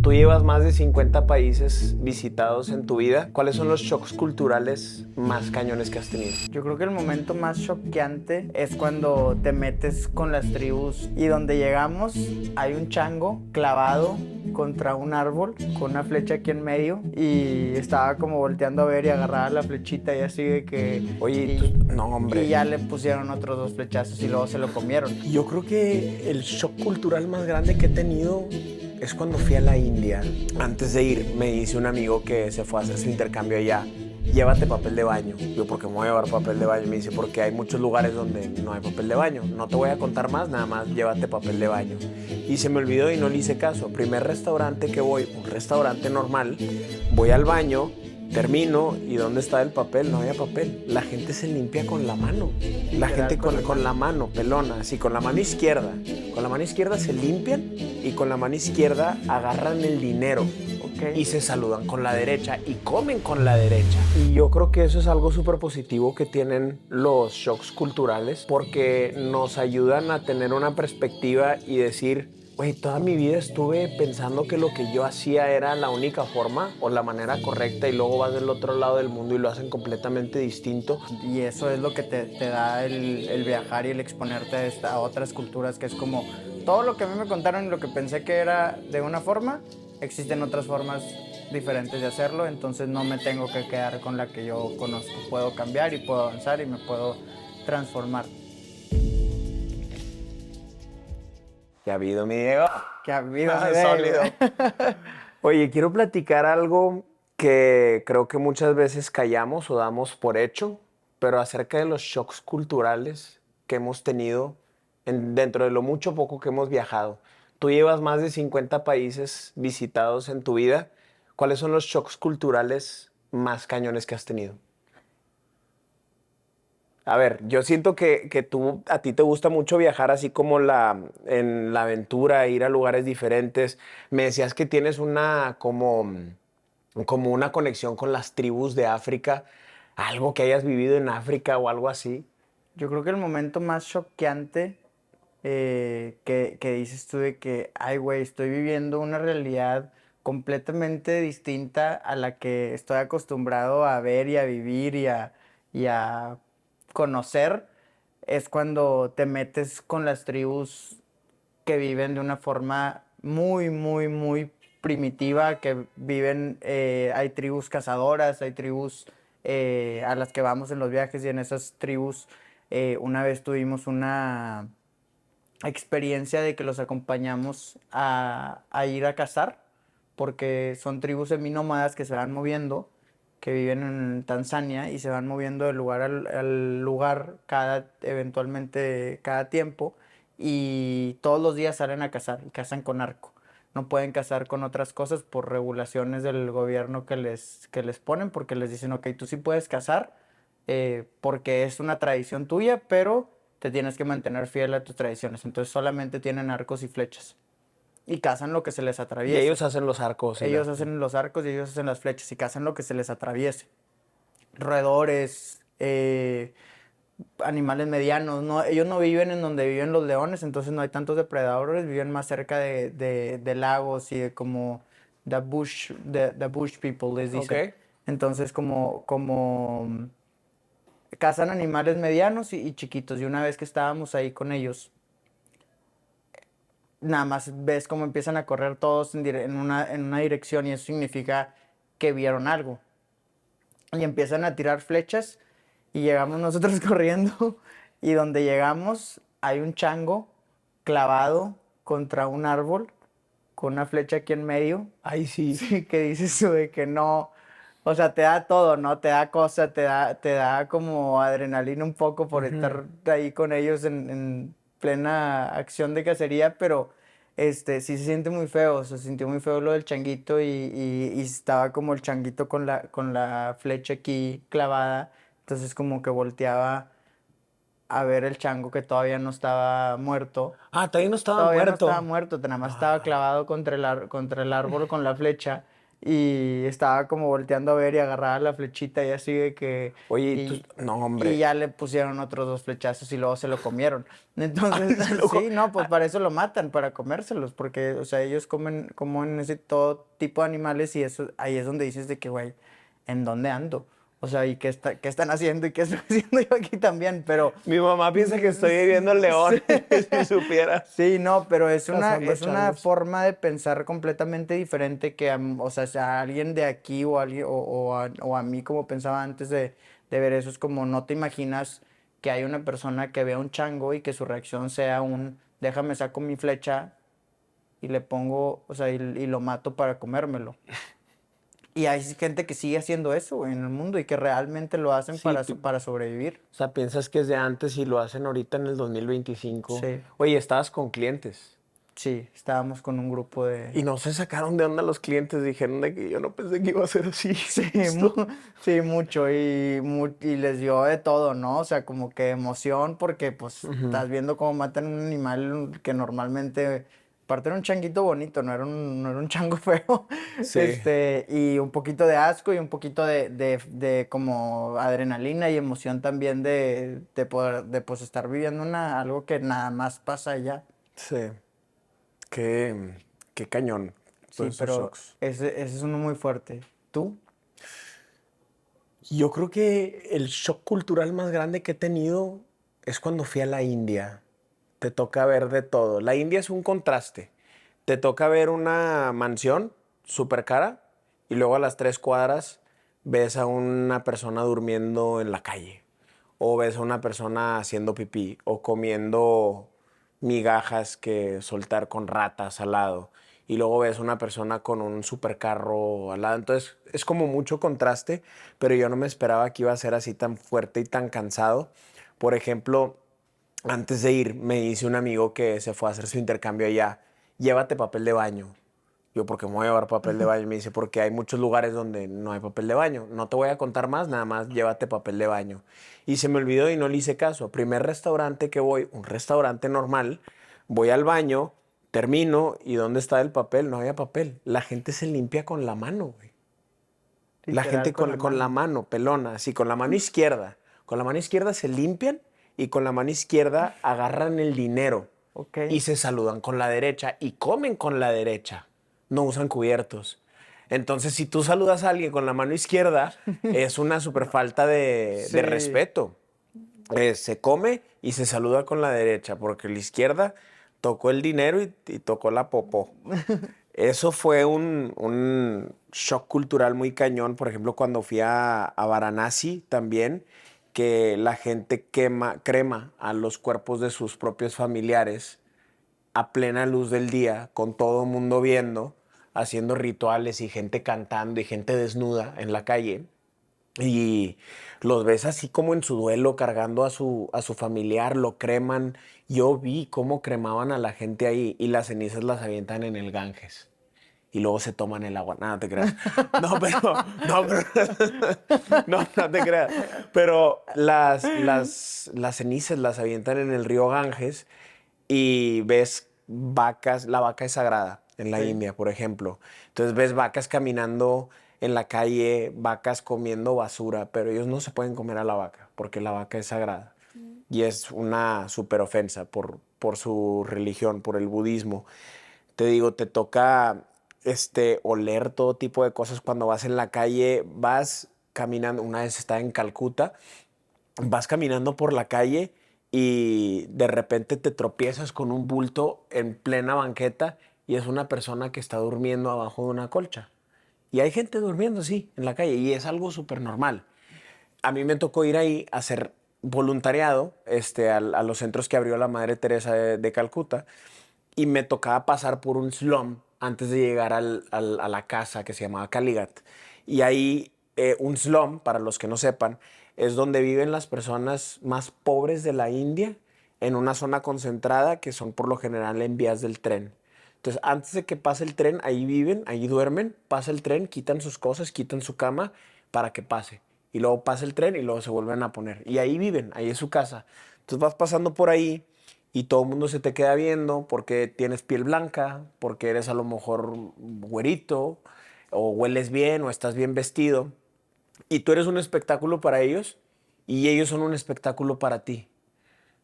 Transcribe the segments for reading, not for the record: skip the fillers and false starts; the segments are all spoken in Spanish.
Tú llevas más de 50 países visitados en tu vida. ¿Cuáles son los shocks culturales más cañones que has tenido? Yo creo que el momento más choqueante es cuando te metes con las tribus y donde llegamos hay un chango clavado contra un árbol con una flecha aquí en medio y estaba como volteando a ver y agarraba la flechita y así de que... Oye, no, hombre. Y ya le pusieron otros 2 flechazos y luego se lo comieron. Yo creo que el shock cultural más grande que he tenido es cuando fui a la India. Antes de ir, me dice un amigo que se fue a hacer su intercambio allá. Llévate papel de baño. Yo, ¿por qué me voy a llevar papel de baño? Me dice, porque hay muchos lugares donde no hay papel de baño. No te voy a contar más, nada más llévate papel de baño. Y se me olvidó y no le hice caso. Primer restaurante que voy, un restaurante normal, voy al baño, termino y ¿dónde está el papel? No había papel. La gente se limpia con la mano. La gente con la mano pelona, así con la mano izquierda. Con la mano izquierda se limpian y con la mano izquierda agarran el dinero. Y se saludan con la derecha y comen con la derecha. Y yo creo que eso es algo súper positivo que tienen los shocks culturales porque nos ayudan a tener una perspectiva y decir, güey, toda mi vida estuve pensando que lo que yo hacía era la única forma o la manera correcta y luego vas del otro lado del mundo y lo hacen completamente distinto. Y eso es lo que te da el viajar y el exponerte a otras culturas, que es como todo lo que a mí me contaron y lo que pensé que era de una forma, existen otras formas diferentes de hacerlo, entonces no me tengo que quedar con la que yo conozco. Puedo cambiar y puedo avanzar y me puedo transformar. ¿Qué ha habido, mi Diego? Que ha habido Sólido. Oye, quiero platicar algo que creo que muchas veces callamos o damos por hecho, pero acerca de los shocks culturales que hemos tenido dentro de lo mucho o poco que hemos viajado. Tú llevas más de 50 países visitados en tu vida. ¿Cuáles son los shocks culturales más cañones que has tenido? A ver, yo siento que a ti te gusta mucho viajar así como en la aventura, ir a lugares diferentes. Me decías que tienes como una conexión con las tribus de África, algo que hayas vivido en África o algo así. Yo creo que el momento más choqueante que dices tú de que, ay, güey, estoy viviendo una realidad completamente distinta a la que estoy acostumbrado a ver y a vivir y a conocer, es cuando te metes con las tribus que viven de una forma muy, muy, muy primitiva, que viven, hay tribus cazadoras, hay tribus a las que vamos en los viajes y en esas tribus una vez tuvimos una experiencia de que los acompañamos a ir a cazar, porque son tribus seminómadas que se van moviendo, que viven en Tanzania y se van moviendo de lugar al lugar eventualmente cada tiempo y todos los días salen a cazar y cazan con arco. No pueden cazar con otras cosas por regulaciones del gobierno que les ponen, porque les dicen, ok, tú sí puedes cazar porque es una tradición tuya, pero te tienes que mantener fiel a tus tradiciones. Entonces solamente tienen arcos y flechas. Y cazan lo que se les Y atraviese. ellos hacen los arcos. Ellos hacen los arcos y ellos hacen las flechas y cazan lo que se les atraviese. Roedores, animales medianos. No, ellos no viven en donde viven los leones, entonces no hay tantos depredadores. Viven más cerca de lagos y de como the bush people les dicen. Ok. Entonces como cazan animales medianos y chiquitos. Y una vez que estábamos ahí con ellos, nada más ves cómo empiezan a correr todos en una dirección y eso significa que vieron algo. Y empiezan a tirar flechas y llegamos nosotros corriendo y donde llegamos hay un chango clavado contra un árbol con una flecha aquí en medio. Ay, sí. Sí, que dices tú de que no, o sea, te da todo, ¿no? Te da cosa, te da como adrenalina un poco por estar ahí con ellos en plena acción de cacería, pero sí se siente muy feo, se sintió muy feo lo del changuito y estaba como el changuito con la flecha aquí clavada, entonces como que volteaba a ver el chango que todavía no estaba muerto. Ah, todavía no estaba Todavía no estaba muerto. muerto, nada más estaba clavado contra el árbol con la flecha y estaba como volteando a ver y agarraba la flechita y así de que... Oye, Y, no, y hombre. ya le pusieron otros 2 flechazos y luego se lo comieron. Entonces, Ay, sí, luego, sí, no, pues para eso lo matan, para comérselos, porque, o sea, ellos comen ese todo tipo de animales y eso, ahí es donde dices de que, güey, ¿en dónde ando? O sea, ¿y qué están haciendo y qué estoy haciendo yo aquí también? Pero mi mamá piensa que estoy viviendo el sí, león, si supiera. sí, no, pero Cazando es una changos. forma de pensar completamente diferente que, o sea, si a alguien de aquí o, alguien, o a mí como pensaba antes de ver eso, es como no te imaginas que hay una persona que vea un chango y que su reacción sea déjame saco mi flecha y le pongo, o sea, y lo mato para comérmelo. Y hay gente que sigue haciendo eso, güey, en el mundo y que realmente lo hacen Sí, para sobrevivir. o sea, piensas que es de antes y lo hacen ahorita en el 2025. Sí, Oye, estabas con clientes sí, estábamos con un grupo de... y no se sacaron de onda los clientes. Dijeron de que yo no pensé que iba a ser así. Sí, Esto. sí, mucho y les dio de todo, ¿no? O sea, como que emoción porque pues Ujú. estás viendo cómo matan un animal que normalmente, aparte era un changuito bonito, no era un chango feo, Sí, y un poquito de asco y un poquito de como adrenalina y emoción también de poder, de pues estar viviendo algo que nada más pasa allá. sí. Qué, qué cañón. Sí, Todos esos pero shocks. ese es uno muy fuerte. ¿Tú? Yo creo que el shock cultural más grande que he tenido es cuando fui a la India. Te toca ver de todo. La India es un contraste. Te toca ver una mansión súper cara y luego a las 3 cuadras ves a una persona durmiendo en la calle. O ves a una persona haciendo pipí o comiendo migajas que soltar con ratas al lado. Y luego ves una persona con un supercarro al lado. Entonces es como mucho contraste, pero yo no me esperaba que iba a ser así tan fuerte y tan cansado. Por ejemplo, antes de ir, me dice un amigo que se fue a hacer su intercambio allá, llévate papel de baño. Yo, ¿por qué me voy a llevar papel de baño? Me dice, porque hay muchos lugares donde no hay papel de baño. No te voy a contar más, nada más llévate papel de baño. Y se me olvidó y no le hice caso. Primer restaurante que voy, un restaurante normal, voy al baño, termino y ¿dónde está el papel? No había papel. La gente se limpia con la mano, güey. La Literal gente con la con la mano. mano, pelona, así, con la mano izquierda. Con la mano izquierda se limpian y con la mano izquierda agarran el dinero Ok. y se saludan con la derecha y comen con la derecha. No usan cubiertos. Entonces, si tú saludas a alguien con la mano izquierda, es una super falta de Sí, respeto. Se come y se saluda con la derecha, porque la izquierda tocó el dinero y tocó la popó. Eso fue un shock cultural muy cañón. Por ejemplo, cuando fui a Varanasi también, que la gente crema a los cuerpos de sus propios familiares a plena luz del día, con todo el mundo viendo, haciendo rituales y gente cantando y gente desnuda en la calle. Y los ves así como en su duelo, cargando a su familiar, lo creman. Yo vi cómo cremaban a la gente ahí y las cenizas las avientan en el Ganges y luego se toman el agua. Nada, no te creas. No te creas. Pero las cenizas las avientan en el río Ganges y ves vacas, la vaca es sagrada en la sí. India, por ejemplo. Entonces ves vacas caminando en la calle, vacas comiendo basura, pero ellos no se pueden comer a la vaca porque la vaca es sagrada. Y es una súper ofensa por su religión, por el budismo. Te digo, te toca oler todo tipo de cosas cuando vas en la calle, vas caminando, una vez estaba en Calcuta, vas caminando por la calle y de repente te tropiezas con un bulto en plena banqueta y es una persona que está durmiendo abajo de una colcha. Y hay gente durmiendo, sí, en la calle y es algo súper normal. A mí me tocó ir ahí a hacer voluntariado a los centros que abrió la Madre Teresa de Calcuta y me tocaba pasar por un slum antes de llegar a la casa que se llamaba Caligat. Y ahí, un slum, para los que no sepan, es donde viven las personas más pobres de la India en una zona concentrada que son por lo general en vías del tren. Entonces, antes de que pase el tren, ahí viven, ahí duermen, pasa el tren, quitan sus cosas, quitan su cama para que pase. Y luego pasa el tren y luego se vuelven a poner. Y ahí viven, ahí es su casa. Entonces vas pasando por ahí y todo el mundo se te queda viendo porque tienes piel blanca, porque eres a lo mejor güerito, o hueles bien, o estás bien vestido, y tú eres un espectáculo para ellos, y ellos son un espectáculo para ti,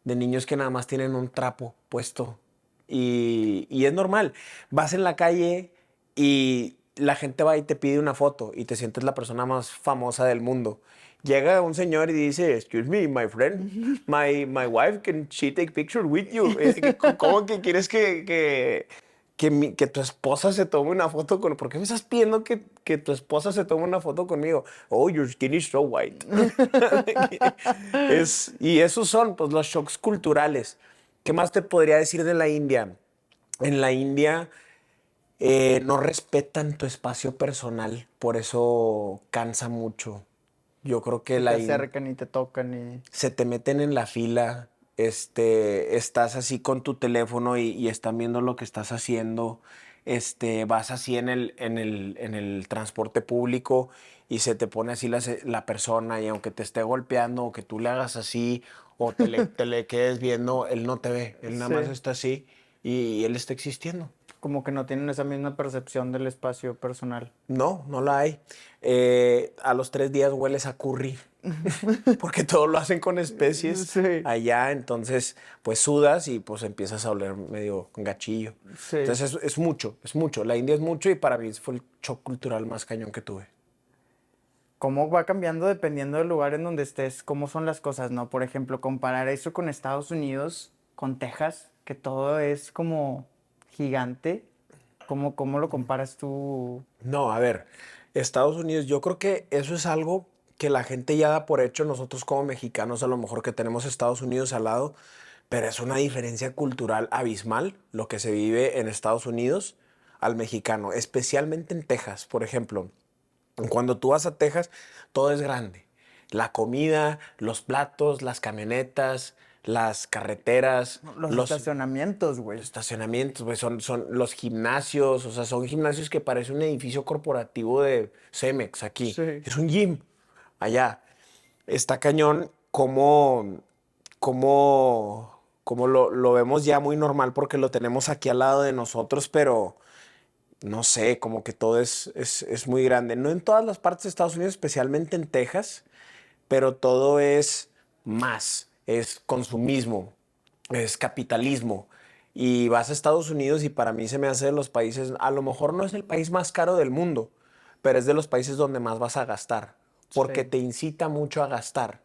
de niños que nada más tienen un trapo puesto. Y es normal. Vas en la calle y la gente va y te pide una foto y te sientes la persona más famosa del mundo. Llega un señor y dice, excuse me, my friend, my wife, can she take picture with you? ¿Cómo que quieres que tu esposa se tome una foto con... ¿Por qué me estás pidiendo que tu esposa se tome una foto conmigo? Oh, your skin is so white. Y esos son pues, los shocks culturales. ¿Qué más te podría decir de la India? En la India no respetan tu espacio personal, por eso cansa mucho. Yo creo que Se te acercan y te tocan y... se te meten en la fila, estás así con tu teléfono y están viendo lo que estás haciendo, vas así en el transporte público y se te pone así la persona y aunque te esté golpeando o que tú le hagas así o te le quedes viendo, él no te ve, él nada más Sí. está así y él está existiendo. Como que no tienen esa misma percepción del espacio personal. No, no la hay. A los 3 días hueles a curry, porque todo lo hacen con especies Sí, allá, entonces pues sudas y pues empiezas a oler medio gachillo. sí. Entonces es mucho, es mucho. La India es mucho y para mí fue el shock cultural más cañón que tuve. Cómo va cambiando dependiendo del lugar en donde estés, cómo son las cosas, ¿no? Por ejemplo, comparar eso con Estados Unidos, con Texas, que todo es como gigante. ¿Cómo lo comparas tú? No, a ver, Estados Unidos, yo creo que eso es algo que la gente ya da por hecho, nosotros como mexicanos a lo mejor que tenemos Estados Unidos al lado, pero es una diferencia cultural abismal lo que se vive en Estados Unidos al mexicano, especialmente en Texas, por ejemplo. Cuando tú vas a Texas, todo es grande. La comida, los platos, las camionetas, las carreteras, Los los estacionamientos, güey. estacionamientos, pues son los gimnasios, o sea, son gimnasios que parece un edificio corporativo de Cemex aquí. Sí. Es un gym allá. Está cañón como lo vemos ya muy normal porque lo tenemos aquí al lado de nosotros, pero no sé, como que todo es muy grande. No en todas las partes de Estados Unidos, especialmente en Texas, pero todo es más, es consumismo, es capitalismo. Y vas a Estados Unidos y para mí se me hace de los países, a lo mejor no es el país más caro del mundo, pero es de los países donde más vas a gastar, porque Sí. te incita mucho a gastar.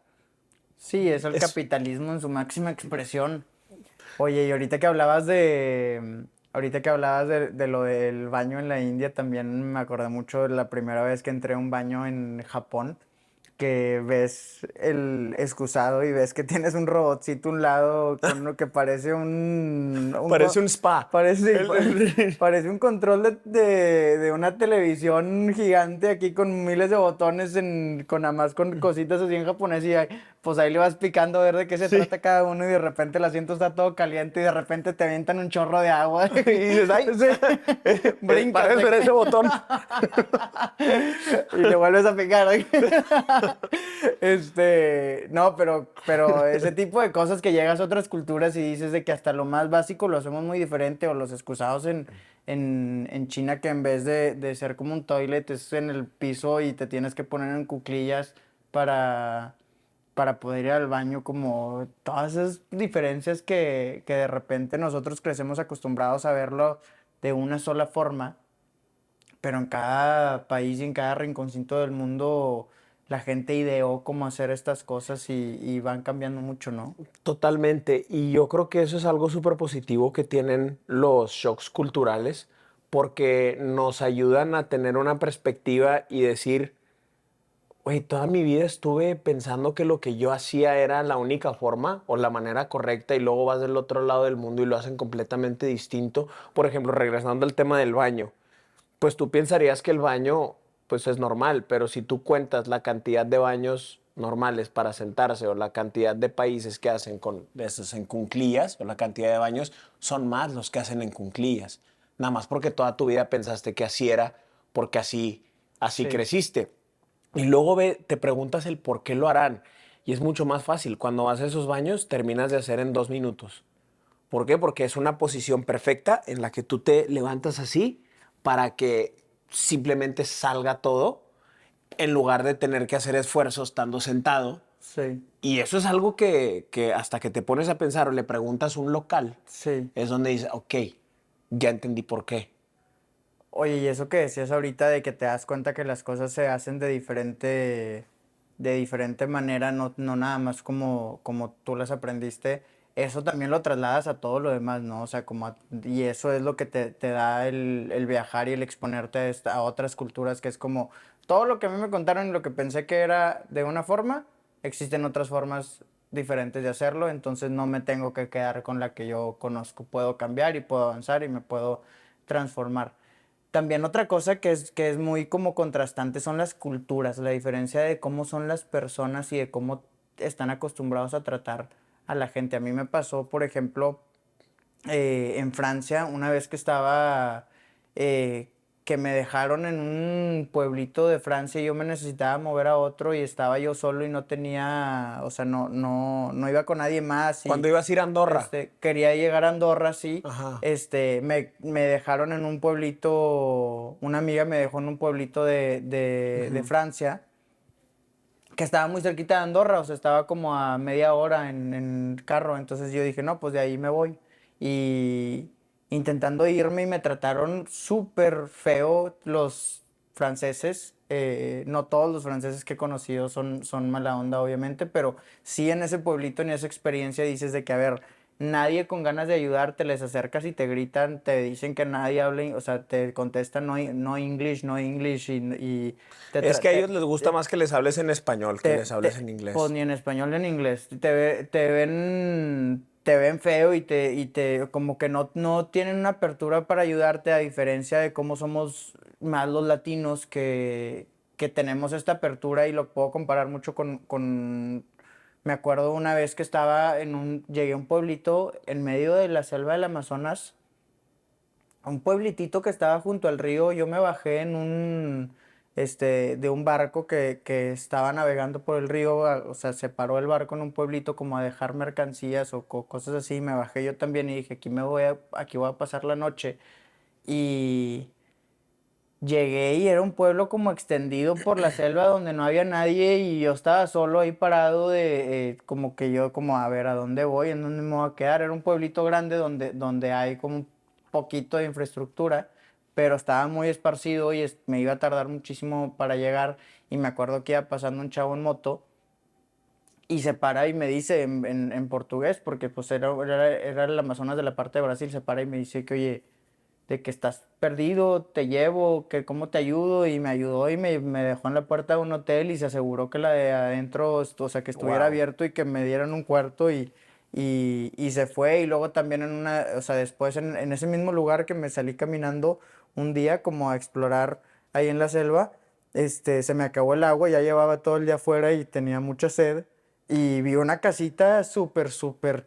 Sí, es el Es, capitalismo en su máxima expresión. Oye, y ahorita que hablabas de lo del baño en la India, también me acordé mucho de la primera vez que entré a un baño en Japón, que ves el excusado y ves que tienes un robotcito a un lado con lo que parece parece un spa. parece, parece un control de una televisión gigante aquí con miles de botones, con nada más con cositas así en japonés y pues ahí le vas picando a ver de qué se Sí. trata cada uno y de repente el asiento está todo caliente y de repente te avientan un chorro de agua Y dices, ay, sí, brincas para de ver que- ese botón. y le vuelves a picar. No, pero ese tipo de cosas que llegas a otras culturas y dices de que hasta lo más básico lo hacemos muy diferente, o los excusados en China, que en vez de ser como un toilet es en el piso y te tienes que poner en cuclillas para, para poder ir al baño, como todas esas diferencias que de repente nosotros crecemos acostumbrados a verlo de una sola forma, pero en cada país y en cada rinconcito del mundo la gente ideó cómo hacer estas cosas y van cambiando mucho, ¿no? Totalmente. Y yo creo que eso es algo súper positivo que tienen los shocks culturales, porque nos ayudan a tener una perspectiva y decir, güey, toda mi vida estuve pensando que lo que yo hacía era la única forma o la manera correcta y luego vas del otro lado del mundo y lo hacen completamente distinto. Por ejemplo, regresando al tema del baño, pues tú pensarías que el baño pues es normal, pero si tú cuentas la cantidad de baños normales para sentarse o la cantidad de países que hacen con esos en cunclillas o la cantidad de baños, son más los que hacen en cunclillas. Nada más porque toda tu vida pensaste que así era, porque así Sí. creciste. Y luego te preguntas el por qué lo harán. Y es mucho más fácil. Cuando vas a esos baños, terminas de hacer en 2 minutos. ¿Por qué? Porque es una posición perfecta en la que tú te levantas así para que simplemente salga todo en lugar de tener que hacer esfuerzo estando sentado. Sí, Y eso es algo que hasta que te pones a pensar o le preguntas a un local, sí. es donde dices, ok, ya entendí por qué. Oye, y eso que decías ahorita de que te das cuenta que las cosas se hacen de diferente manera, no nada más como tú las aprendiste, eso también lo trasladas a todo lo demás, ¿no? O sea, y eso es lo que te da el viajar y el exponerte a otras culturas, que es como todo lo que a mí me contaron y lo que pensé que era de una forma, existen otras formas diferentes de hacerlo, entonces no me tengo que quedar con la que yo conozco, puedo cambiar y puedo avanzar y me puedo transformar. También otra cosa que es muy como contrastante son las culturas, la diferencia de cómo son las personas y de cómo están acostumbrados a tratar a la gente. A mí me pasó, por ejemplo, en Francia, una vez que estaba, eh, que me dejaron en un pueblito de Francia y yo me necesitaba mover a otro y estaba yo solo y no tenía, o sea, no iba con nadie más y Cuando ibas a ir a Andorra. quería llegar a Andorra, sí. Ajá. Me dejaron en un pueblito, una amiga me dejó en un pueblito de Francia que estaba muy cerquita de Andorra, o sea, estaba como a media hora en carro, entonces yo dije, no, pues de ahí me voy. Y intentando irme y me trataron súper feo los franceses, no todos los franceses que he conocido son mala onda, obviamente, pero sí en ese pueblito, en esa experiencia dices de que, a ver, nadie con ganas de ayudarte, les acercas y te gritan, te dicen que nadie habla, o sea, te contestan no English, no English, y te, Es tra- que a ellos les gusta te- más que les hables en español que les hables en pues inglés. ni en español ni en inglés. Te ven feo como que no tienen una apertura para ayudarte, a diferencia de cómo somos más los latinos que tenemos esta apertura y lo puedo comparar mucho me acuerdo una vez que llegué a un pueblito en medio de la selva del Amazonas, a un pueblitito que estaba junto al río. Yo me bajé de un barco que estaba navegando por el río, o sea, se paró el barco en un pueblito como a dejar mercancías o cosas así. Me bajé yo también y dije, aquí voy a pasar la noche. Y llegué y era un pueblo como extendido por la selva donde no había nadie y yo estaba solo ahí parado como que yo como a ver a dónde voy, en dónde me voy a quedar. Era un pueblito grande donde hay como un poquito de infraestructura, pero estaba muy esparcido y me iba a tardar muchísimo para llegar y me acuerdo que iba pasando un chavo en moto y se para y me dice en portugués, porque pues era el Amazonas de la parte de Brasil, se para y me dice que oye, de que estás perdido, te llevo, que cómo te ayudo, y me ayudó y me dejó en la puerta de un hotel y se aseguró que la de adentro, o sea, que estuviera Wow. abierto y que me dieran un cuarto y se fue. Y luego también o sea, después en ese mismo lugar que me salí caminando un día como a explorar ahí en la selva, se me acabó el agua, ya llevaba todo el día afuera y tenía mucha sed. Y vi una casita súper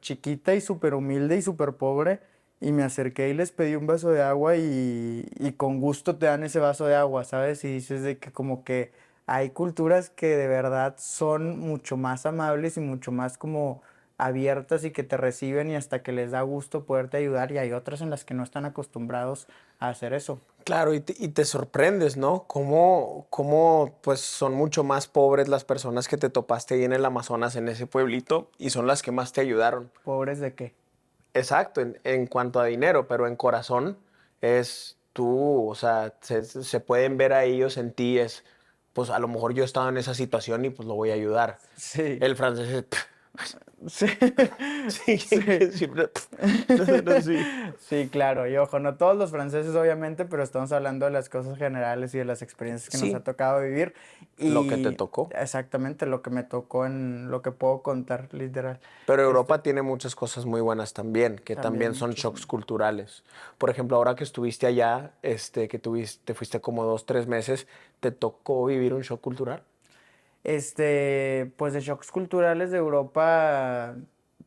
chiquita y súper humilde y súper pobre. Y me acerqué y les pedí un vaso de agua y con gusto te dan ese vaso de agua, ¿sabes? Y dices de que como que hay culturas que de verdad son mucho más amables y mucho más como abiertas y que te reciben y hasta que les da gusto poderte ayudar, y hay otras en las que no están acostumbrados a hacer eso. Claro, y te sorprendes, ¿no? Cómo, pues son mucho más pobres las personas que te topaste ahí en el Amazonas, en ese pueblito, y son las que más te ayudaron. ¿Pobres de qué? Exacto, en cuanto a dinero, pero en corazón es tú, o sea, se pueden ver a ellos en ti, pues a lo mejor yo he estado en esa situación y pues lo voy a ayudar. Sí, El francés es, sí, sí, sí. que siempre, no, no, sí. Sí, claro, y ojo, no todos los franceses obviamente, pero estamos hablando de las cosas generales y de las experiencias que nos ha Sí, tocado vivir lo que te y tocó. exactamente lo que me tocó en lo que puedo contar, literal. Pero Este, Europa tiene muchas cosas muy buenas también, que también también son shocks muchísimo. culturales. Por ejemplo, ahora que estuviste allá, que te fuiste como 2, 3 meses, ¿te tocó vivir un shock cultural? Pues de shocks culturales de Europa,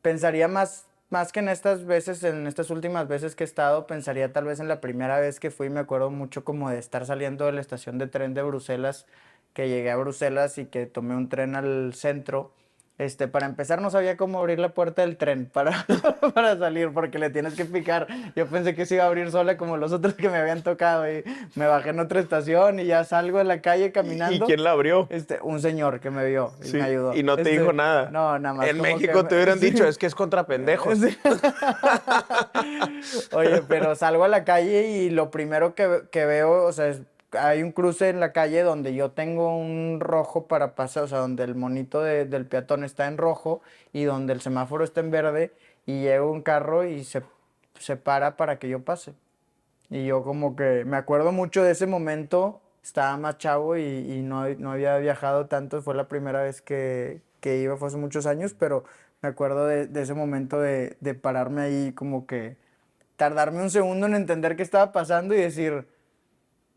pensaría más que en estas veces, en estas últimas veces que he estado, pensaría tal vez en la primera vez que fui. Me acuerdo mucho como de estar saliendo de la estación de tren de Bruselas, que llegué a Bruselas y que tomé un tren al centro Para empezar, no sabía cómo abrir la puerta del tren para, para salir, porque le tienes que picar. Yo pensé que se iba a abrir sola como los otros que me habían tocado. Y me bajé en otra estación y ya salgo a la calle ¿Y caminando. quién la abrió? Un señor que me vio y Sí, me ayudó. y no te dijo nada. No, nada más. En como que México te hubieran sí. dicho, es que es contra pendejos. Sí. Oye, pero salgo a la calle y lo primero que veo, o sea, hay un cruce en la calle donde yo tengo un rojo para pasar, o sea, donde el monito del peatón está en rojo y donde el semáforo está en verde y llega un carro y se para para que yo pase. Y yo como que me acuerdo mucho de ese momento, estaba más chavo y no había viajado tanto, fue la primera vez que iba, fue hace muchos años, pero me acuerdo de ese momento de pararme ahí como que tardarme un segundo en entender qué estaba pasando y decir,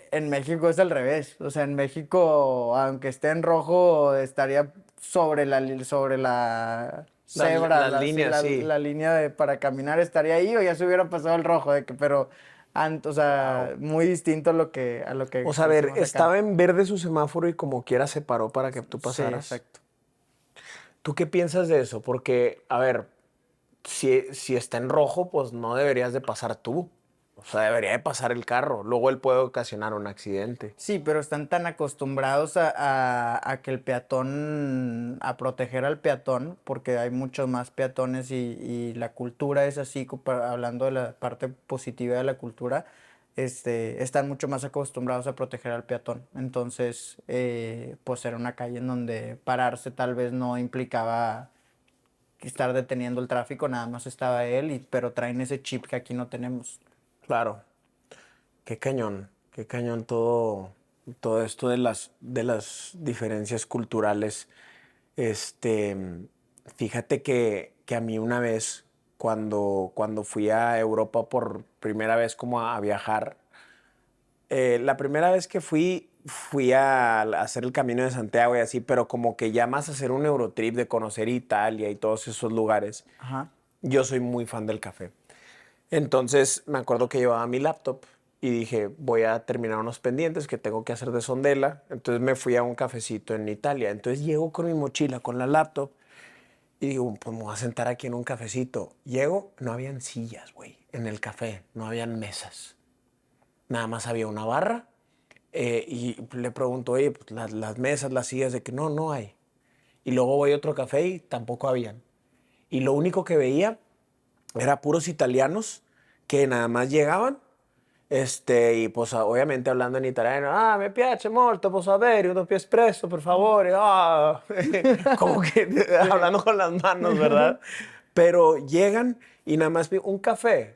en México es al revés, o sea, en México, aunque esté en rojo, estaría sobre la cebra, Las líneas, sí. la línea para caminar estaría ahí o ya se hubiera pasado el rojo, pero o sea, Wow. muy distinto a lo O que sea, a ver, hicimos acá. estaba en verde su semáforo y como quiera se paró para que tú Sí, pasaras. exacto. ¿Tú qué piensas de eso? Porque, a ver, si está en rojo, pues no deberías de pasar tú. O sea, debería de pasar el carro. Luego él puede ocasionar un accidente. Sí, pero están tan acostumbrados a que el peatón, a proteger al peatón, porque hay muchos más peatones y la cultura es así, hablando de la parte positiva de la cultura, están mucho más acostumbrados a proteger al peatón. Entonces, pues era una calle en donde pararse tal vez no implicaba estar deteniendo el tráfico, nada más estaba él, pero traen ese chip que aquí no tenemos. Claro. Qué cañón todo esto de las diferencias culturales. Este, fíjate que a mí una vez, cuando fui a Europa por primera vez como a viajar, la primera vez que fui a hacer el Camino de Santiago y así, pero como que ya más hacer un Eurotrip de conocer Italia y todos esos lugares. Ajá. Yo soy muy fan del café. Entonces me acuerdo que llevaba mi laptop y dije, voy a terminar unos pendientes que tengo que hacer de Sondela. Entonces me fui a un cafecito en Italia. Entonces llego con mi mochila, con la laptop y digo, pues me voy a sentar aquí en un cafecito. Llego, no habían sillas, güey, en el café, no habían mesas. Nada más había una barra y le pregunto, oye, pues las mesas, las sillas, de que no, no hay. Y luego voy a otro café y tampoco habían. Y lo único que veía era puros italianos que nada más llegaban, y pues obviamente hablando en italiano, mi piace molto, posso avere uno più espresso, por favor, como que hablando con las manos, ¿verdad? Pero llegan y nada más piden un café,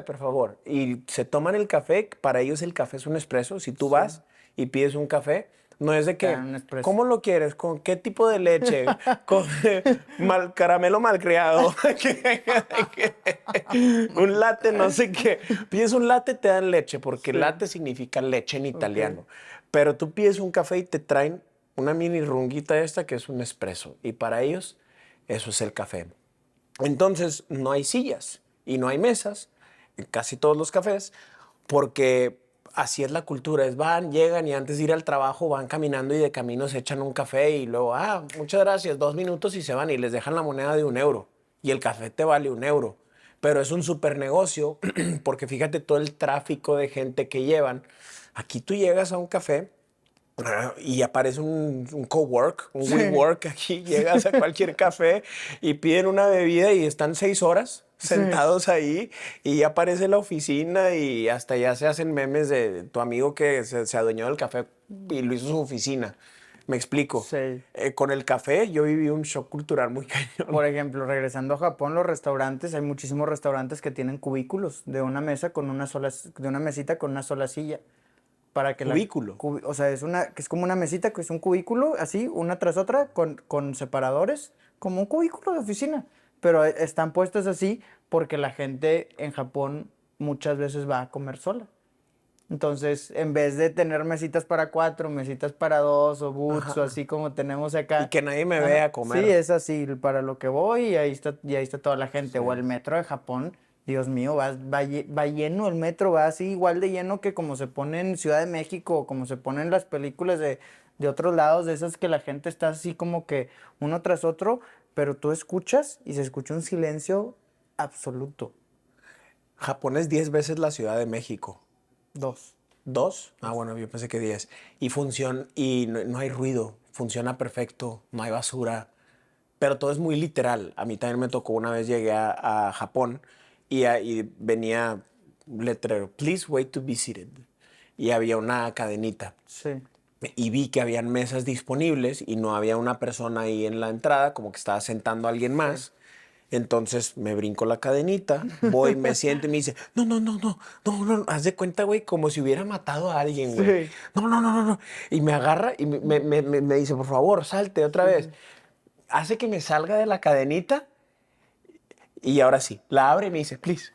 por favor. Y se toman el café, para ellos el café es un espresso. Si tú Sí. vas y pides un café, no es de Te dan que, un expreso. ¿cómo lo quieres? ¿Con qué tipo de leche? ¿Con caramelo malcriado? Un latte, no sé qué. Pides un latte, te dan leche, porque Sí. latte significa leche en Ok. italiano. Pero tú pides un café y te traen una mini runguita esta que es un espresso. Y para ellos, eso es el café. Entonces, no hay sillas y no hay mesas en casi todos los cafés, porque así es la cultura. Van, llegan y antes de ir al trabajo van caminando y de camino se echan un café y luego, muchas gracias, 2 minutos y se van y les dejan la moneda de 1 euro. Y el café te vale 1 euro. Pero es un super negocio porque fíjate todo el tráfico de gente que llevan. Aquí tú llegas a un café y aparece un cowork, un WeWork aquí, llegas a cualquier café y piden una bebida y están 6 horas Sí. sentados ahí y ya aparece la oficina y hasta ya se hacen memes de tu amigo que se adueñó del café y lo hizo su oficina. Me explico. Sí. Con el café yo viví un shock cultural muy cañón. Por ejemplo, regresando a Japón, los restaurantes, hay muchísimos restaurantes que tienen cubículos de una mesa con una sola, de una mesita con una sola silla. Para que Cubículo. o sea, que es como una mesita, que es un cubículo, así, una tras otra, con separadores, como un cubículo de oficina. Pero están puestos así porque la gente en Japón muchas veces va a comer sola. Entonces, en vez de tener mesitas para 4, mesitas para 2 o boots o Ajá. así como tenemos Y acá. que nadie me Ajá, vea sí, comer. es así, para lo que voy y ahí está toda la gente. Sí. O el metro de Japón, Dios mío, va lleno el metro, va así igual de lleno que como se pone en Ciudad de México o como se pone en las películas de otros lados, de esas que la gente está así como que uno tras otro. pero tú escuchas y se escucha un silencio absoluto. Japón es 10 veces la Ciudad de México. 2. ¿2? Ah, bueno, yo pensé que 10. Y funciona, y no hay ruido, funciona perfecto, no hay basura, pero todo es muy literal. A mí también me tocó una vez llegué a Japón y venía un letrero, please wait to be seated. Y había una cadenita. Sí. Y vi que habían mesas disponibles y no había una persona ahí en la entrada, como que estaba sentando a alguien más. Entonces me brinco la cadenita, voy, me siento y me dice, no, no, no, no, no, no, haz de cuenta, güey, como si hubiera matado a alguien, güey. Sí. No, no, no, no, no. Y me agarra y me dice, por favor, salte otra vez. Hace que me salga de la cadenita y ahora sí, la abre y me dice, please,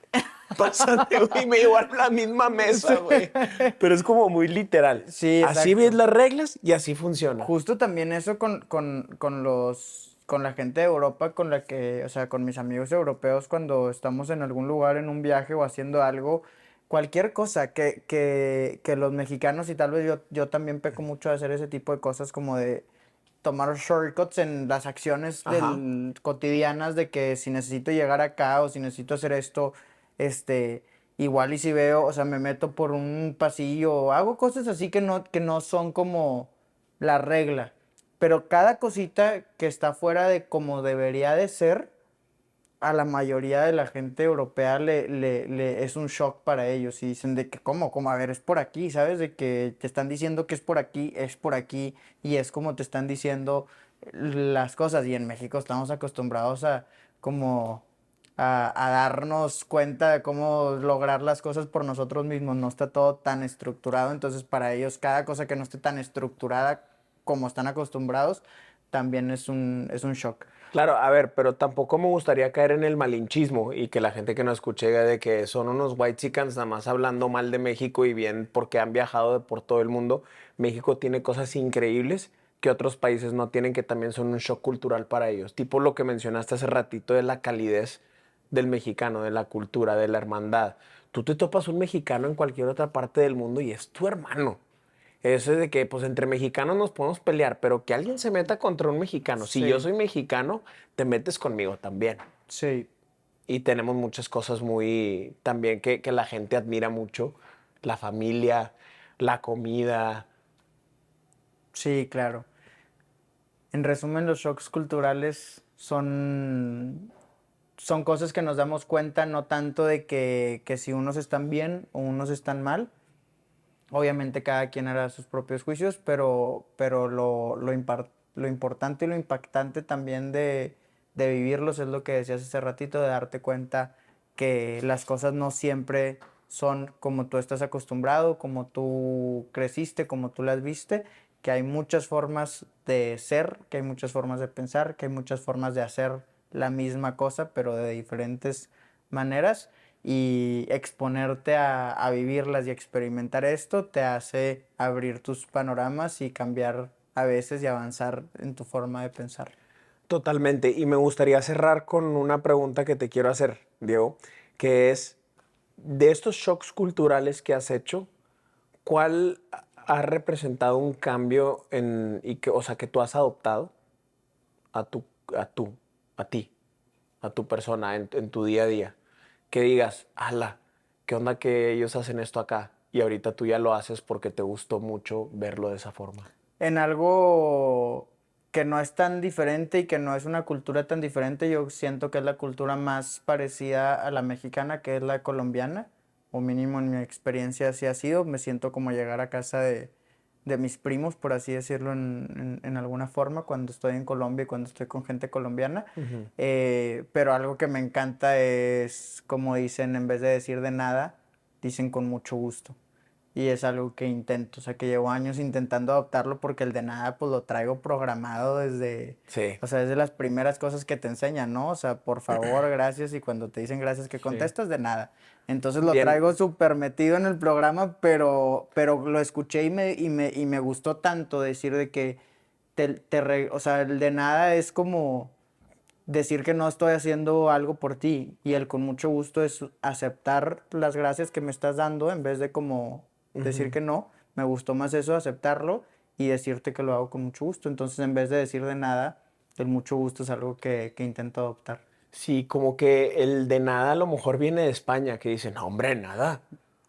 pásate, güey. Y me llevó a la misma mesa, güey. Pero es como muy literal. Sí, Así exacto. ves las reglas y así funciona. Justo también eso con la gente de Europa, con la que, o sea, con mis amigos europeos, cuando estamos en algún lugar, en un viaje o haciendo algo, cualquier cosa que los mexicanos, y tal vez yo también peco mucho de hacer ese tipo de cosas como de tomar shortcuts en las acciones Ajá. cotidianas de que si necesito llegar acá o si necesito hacer esto, este, igual y si veo, o sea, me meto por un pasillo o hago cosas así que no son como la regla. Pero cada cosita que está fuera de como debería de ser, a la mayoría de la gente europea le es un shock para ellos y dicen de que, ¿cómo? A ver, es por aquí, ¿sabes? De que te están diciendo que es por aquí y es como te están diciendo las cosas. Y en México estamos acostumbrados a como a darnos cuenta de cómo lograr las cosas por nosotros mismos. No está todo tan estructurado, entonces para ellos cada cosa que no esté tan estructurada como están acostumbrados también es un shock. Claro, a ver, pero tampoco me gustaría caer en el malinchismo y que la gente que nos escuche diga de que son unos whitexicans nada más hablando mal de México y bien porque han viajado por todo el mundo. México tiene cosas increíbles que otros países no tienen, que también son un shock cultural para ellos. Tipo lo que mencionaste hace ratito de la calidez del mexicano, de la cultura, de la hermandad. Tú te topas un mexicano en cualquier otra parte del mundo y es tu hermano. Eso es de que, pues, entre mexicanos nos podemos pelear, pero que alguien se meta contra un mexicano. Si yo Sí, soy mexicano, te metes conmigo también. sí. Y tenemos muchas cosas muy, también que la gente admira mucho. La familia, la comida. Sí, claro. En resumen, los shocks culturales son cosas que nos damos cuenta no tanto de que si unos están bien o unos están mal. Obviamente cada quien hará sus propios juicios, pero lo importante y lo impactante también de vivirlos es lo que decías hace ratito, de darte cuenta que las cosas no siempre son como tú estás acostumbrado, como tú creciste, como tú las viste, que hay muchas formas de ser, que hay muchas formas de pensar, que hay muchas formas de hacer la misma cosa, pero de diferentes maneras y exponerte a vivirlas y experimentar esto te hace abrir tus panoramas y cambiar a veces y avanzar en tu forma de pensar. Totalmente. Y me gustaría cerrar con una pregunta que te quiero hacer, Diego, que es, de estos shocks culturales que has hecho, ¿cuál ha representado un cambio y que, o sea, que tú has adoptado a tu, a tú, a ti, a tu persona en tu día a día? Que digas, ala, ¿qué onda que ellos hacen esto acá? Y ahorita tú ya lo haces porque te gustó mucho verlo de esa forma. En algo que no es tan diferente y que no es una cultura tan diferente, yo siento que es la cultura más parecida a la mexicana, que es la colombiana, o mínimo en mi experiencia así ha sido. Me siento como llegar a casa de mis primos, por así decirlo, en alguna forma, cuando estoy en Colombia y cuando estoy con gente colombiana. Ujú. Pero algo que me encanta es, como dicen, en vez de decir de nada, dicen con mucho gusto. Y es algo que intento, o sea, que llevo años intentando adoptarlo porque el de nada, pues lo traigo programado desde, Sí, o sea, es de las primeras cosas que te enseñan, ¿no? O sea, por favor, gracias, y cuando te dicen gracias, que sí. contestas? De nada. Entonces lo Bien, traigo súper metido en el programa, pero lo escuché y me gustó tanto decir de que, o sea, el de nada es como decir que no estoy haciendo algo por ti y el con mucho gusto es aceptar las gracias que me estás dando en vez de como decir ujú. que no. Me gustó más eso, aceptarlo y decirte que lo hago con mucho gusto. Entonces, en vez de decir de nada, el mucho gusto es algo que intento adoptar. Sí, como que el de nada a lo mejor viene de España, que dicen, no, hombre, nada.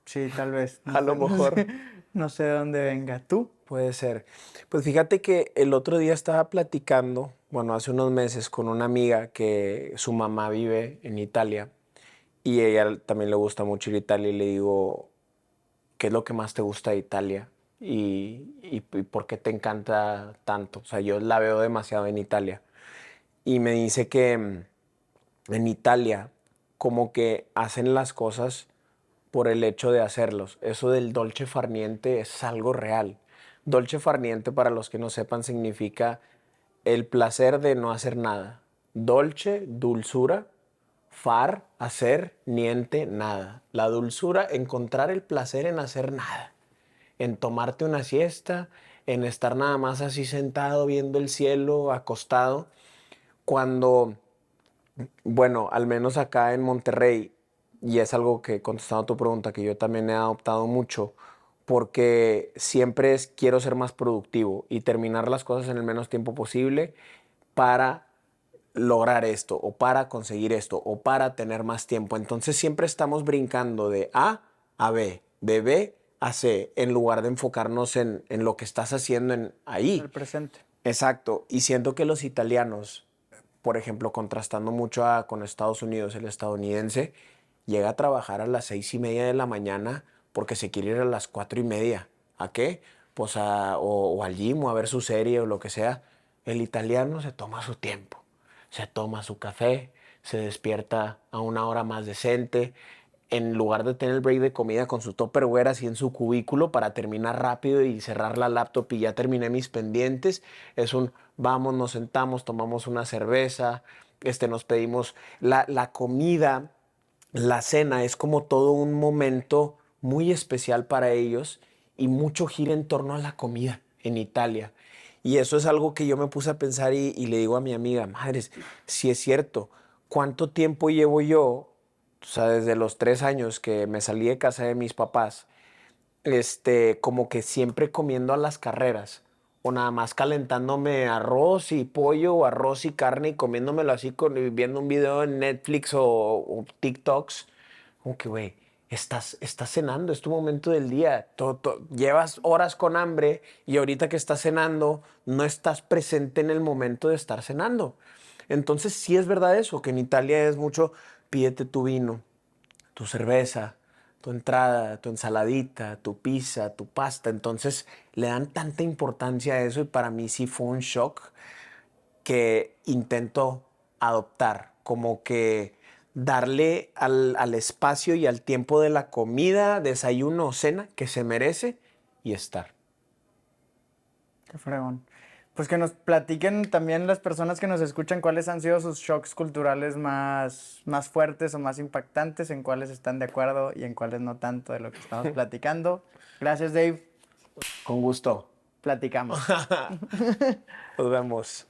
Sí, tal vez. A lo mejor No sé de dónde venga. ¿Tú? puede ser. Pues fíjate que el otro día estaba platicando, bueno, hace unos meses, con una amiga que su mamá vive en Italia y ella también le gusta mucho ir a Italia y le digo, ¿qué es lo que más te gusta de Italia? Y por qué te encanta tanto. O sea, yo la veo demasiado en Italia. Y me dice que en Italia como que hacen las cosas por el hecho de hacerlos. Eso del dolce far niente es algo real. Dolce far niente, para los que no sepan, significa el placer de no hacer nada. Dolce, dulzura, far, hacer, niente, nada. La dulzura, encontrar el placer en hacer nada, en tomarte una siesta, en estar nada más así sentado viendo el cielo, acostado. Cuando, bueno, al menos acá en Monterrey, y es algo que, contestando a tu pregunta, que yo también he adoptado mucho, porque siempre quiero ser más productivo y terminar las cosas en el menos tiempo posible para lograr esto o para conseguir esto o para tener más tiempo. Entonces siempre estamos brincando de A B, de B a C, en lugar de enfocarnos en lo que estás haciendo El ahí. presente. Exacto. Y siento que los italianos, por ejemplo, contrastando mucho con Estados Unidos, el estadounidense llega a trabajar a las 6:30 de la mañana porque se quiere ir a las 4:30. ¿A qué? Pues o al gym o a ver su serie o lo que sea. El italiano se toma su tiempo, se toma su café, se despierta a una hora más decente, en lugar de tener el break de comida con su Tupperware así en su cubículo para terminar rápido y cerrar la laptop y ya terminé mis pendientes, es un vamos, nos sentamos, tomamos una cerveza, nos pedimos la comida, la cena, es como todo un momento muy especial para ellos y mucho gira en torno a la comida en Italia. Y eso es algo que yo me puse a pensar y le digo a mi amiga, madres, si es cierto, ¿cuánto tiempo llevo yo? O sea, desde los 3 años que me salí de casa de mis papás, como que siempre comiendo a las carreras, o nada más calentándome arroz y pollo, o arroz y carne y comiéndomelo así, viendo un video en Netflix o TikToks, como que, güey, estás cenando, es tu momento del día, llevas horas con hambre y ahorita que estás cenando, no estás presente en el momento de estar cenando. Entonces sí es verdad eso, que en Italia es mucho, pídete tu vino, tu cerveza, tu entrada, tu ensaladita, tu pizza, tu pasta. Entonces le dan tanta importancia a eso y para mí sí fue un shock que intento adoptar, como que darle al espacio y al tiempo de la comida, desayuno o cena que se merece y estar. Qué fregón. Pues que nos platiquen también las personas que nos escuchan cuáles han sido sus shocks culturales más fuertes o más impactantes, en cuáles están de acuerdo y en cuáles no tanto de lo que estamos platicando. Gracias, Dave. Con gusto. Platicamos. Nos vemos.